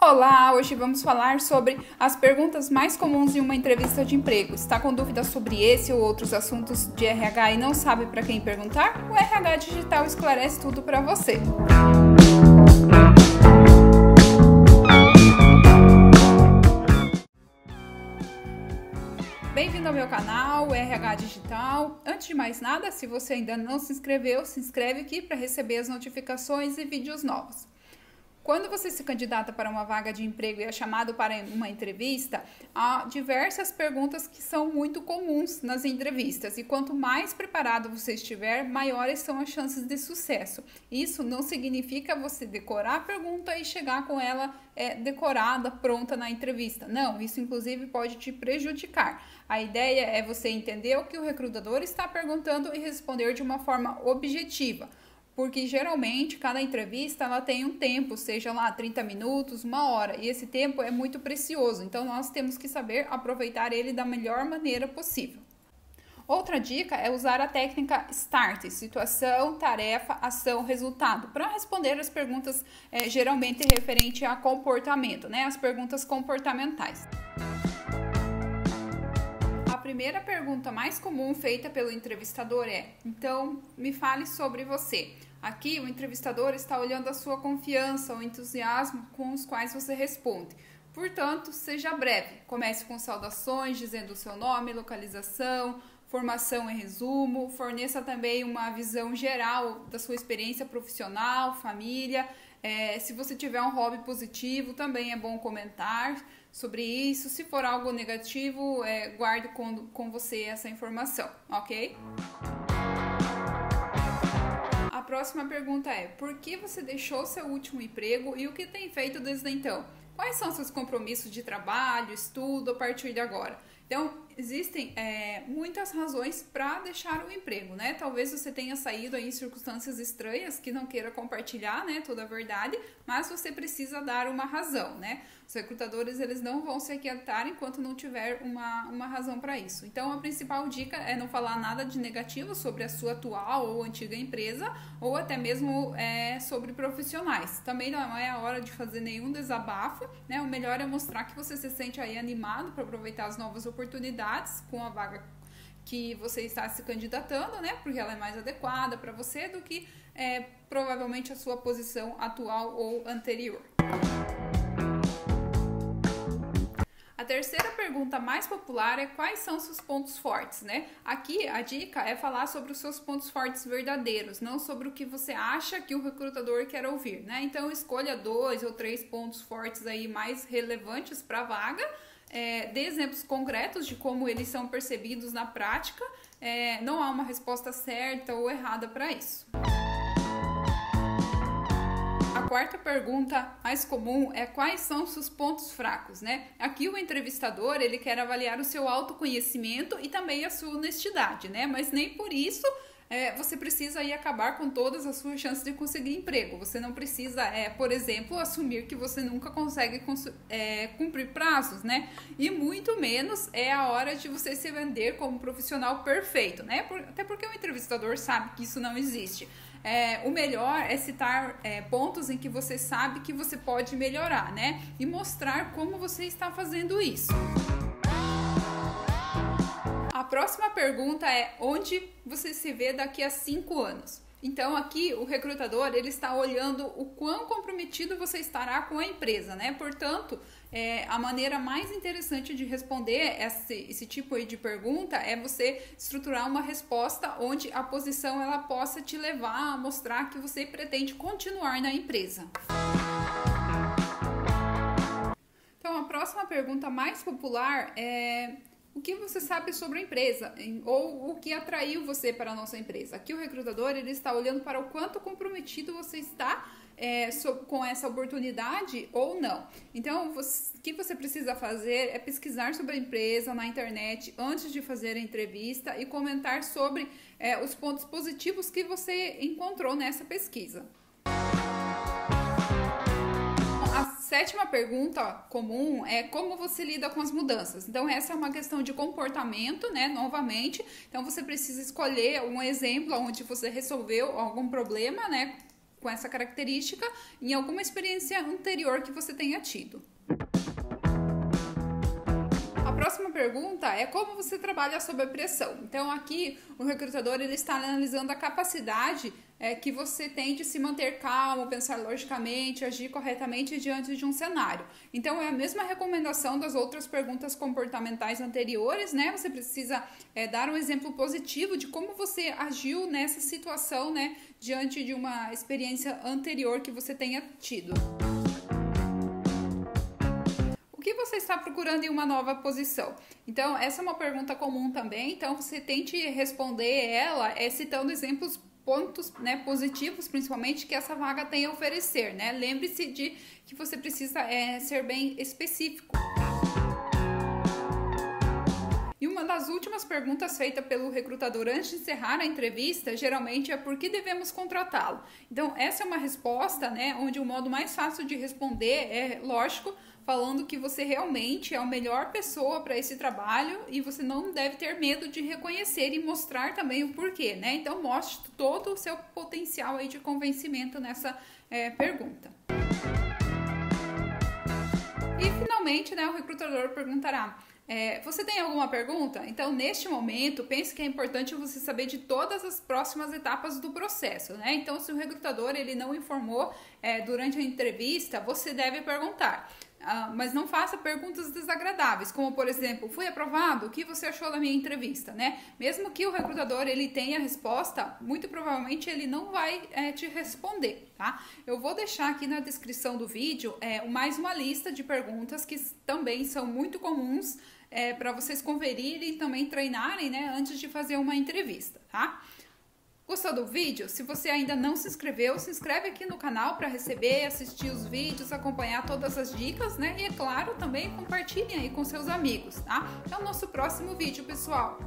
Olá, hoje vamos falar sobre as perguntas mais comuns em uma entrevista de emprego. Está com dúvidas sobre esse ou outros assuntos de RH e não sabe para quem perguntar? O RH Digital esclarece tudo para você. Bem-vindo ao meu canal, RH Digital. Antes de mais nada, se você ainda não se inscreveu, se inscreve aqui para receber as notificações e vídeos novos. Quando você se candidata para uma vaga de emprego e é chamado para uma entrevista, há diversas perguntas que são muito comuns nas entrevistas. E quanto mais preparado você estiver, maiores são as chances de sucesso. Isso não significa você decorar a pergunta e chegar com ela decorada, pronta na entrevista. Não, isso inclusive pode te prejudicar. A ideia é você entender o que o recrutador está perguntando e responder de uma forma objetiva. Porque geralmente cada entrevista ela tem um tempo, seja lá 30 minutos, 1 hora, e esse tempo é muito precioso, então nós temos que saber aproveitar ele da melhor maneira possível. Outra dica é usar a técnica START, situação, tarefa, ação, resultado, para responder as perguntas geralmente referente a comportamento, né? As perguntas comportamentais. A primeira pergunta mais comum feita pelo entrevistador é: então, me fale sobre você. Aqui, o entrevistador está olhando a sua confiança, o entusiasmo com os quais você responde. Portanto, seja breve. Comece com saudações, dizendo o seu nome, localização, formação em resumo. Forneça também uma visão geral da sua experiência profissional, família. Se você tiver um hobby positivo, também é bom comentar sobre isso. Se for algo negativo, guarde com você essa informação, ok? A próxima pergunta é: por que você deixou seu último emprego e o que tem feito desde então? Quais são seus compromissos de trabalho, estudo a partir de agora? Então, existem muitas razões para deixar o emprego, né? Talvez você tenha saído aí em circunstâncias estranhas que não queira compartilhar, né, toda a verdade, mas você precisa dar uma razão, né? Os recrutadores, eles não vão se aquietar enquanto não tiver uma razão para isso. Então, a principal dica é não falar nada de negativo sobre a sua atual ou antiga empresa, ou até mesmo sobre profissionais. Também não é a hora de fazer nenhum desabafo, né? O melhor é mostrar que você se sente aí animado para aproveitar as novas oportunidades com a vaga que você está se candidatando, né? Porque ela é mais adequada para você do que provavelmente a sua posição atual ou anterior. A terceira pergunta mais popular é: quais são seus pontos fortes, né? Aqui a dica é falar sobre os seus pontos fortes verdadeiros, não sobre o que você acha que o recrutador quer ouvir, né? Então escolha 2 ou 3 pontos fortes aí mais relevantes para a vaga. Dê exemplos concretos de como eles são percebidos na prática. Não há uma resposta certa ou errada para isso. A quarta pergunta mais comum é: quais são seus pontos fracos, né? Aqui o entrevistador, ele quer avaliar o seu autoconhecimento e também a sua honestidade, né? Mas nem por isso você precisa aí acabar com todas as suas chances de conseguir emprego. Você não precisa, por exemplo, assumir que você nunca consegue cumprir prazos, né? E muito menos é a hora de você se vender como profissional perfeito, né? Até porque o entrevistador sabe que isso não existe. O melhor é citar pontos em que você sabe que você pode melhorar, né? E mostrar como você está fazendo isso. A próxima pergunta é: onde você se vê daqui a 5 anos? Então aqui o recrutador, ele está olhando o quão comprometido você estará com a empresa, né? Portanto, a maneira mais interessante de responder esse tipo aí de pergunta é você estruturar uma resposta onde a posição ela possa te levar a mostrar que você pretende continuar na empresa. Então a próxima pergunta mais popular é: o que você sabe sobre a empresa? Ou o que atraiu você para a nossa empresa? Aqui o recrutador, ele está olhando para o quanto comprometido você está com essa oportunidade ou não. Então, o que você precisa fazer é pesquisar sobre a empresa na internet antes de fazer a entrevista e comentar sobre os pontos positivos que você encontrou nessa pesquisa. A sétima pergunta comum é: como você lida com as mudanças? Então, essa é uma questão de comportamento, né? Novamente, então você precisa escolher um exemplo onde você resolveu algum problema, né? com essa característica em alguma experiência anterior que você tenha tido. A próxima pergunta é como você trabalha sob pressão. Então aqui o recrutador ele está analisando a capacidade que você tem de se manter calmo, pensar logicamente, agir corretamente diante de um cenário. Então é a mesma recomendação das outras perguntas comportamentais anteriores, né? Você precisa dar um exemplo positivo de como você agiu nessa situação, né? Diante de uma experiência anterior que você tenha tido. O que você está procurando em uma nova posição? Então, essa é uma pergunta comum também, então você tente responder ela citando exemplos, pontos, né, positivos, principalmente, que essa vaga tem a oferecer, né? Lembre-se de que você precisa ser bem específico. E uma das últimas perguntas feitas pelo recrutador antes de encerrar a entrevista, geralmente é por que devemos contratá-lo. Então, essa é uma resposta, né, onde o modo mais fácil de responder é, lógico, falando que você realmente é a melhor pessoa para esse trabalho e você não deve ter medo de reconhecer e mostrar também o porquê, né? Então, mostre todo o seu potencial aí de convencimento nessa pergunta. E, finalmente, né, o recrutador perguntará: você tem alguma pergunta? Então, neste momento, pense que é importante você saber de todas as próximas etapas do processo, né? Então, se o recrutador ele não informou durante a entrevista, você deve perguntar. Mas não faça perguntas desagradáveis, como por exemplo, fui aprovado? O que você achou da minha entrevista, né? Mesmo que o recrutador ele tenha a resposta, muito provavelmente ele não vai te responder, tá? Eu vou deixar aqui na descrição do vídeo mais uma lista de perguntas que também são muito comuns para vocês conferirem e também treinarem, né, antes de fazer uma entrevista, tá? Gostou do vídeo? Se você ainda não se inscreveu, se inscreve aqui no canal para receber, assistir os vídeos, acompanhar todas as dicas, né? E é claro, também compartilhem aí com seus amigos, tá? Até o nosso próximo vídeo, pessoal!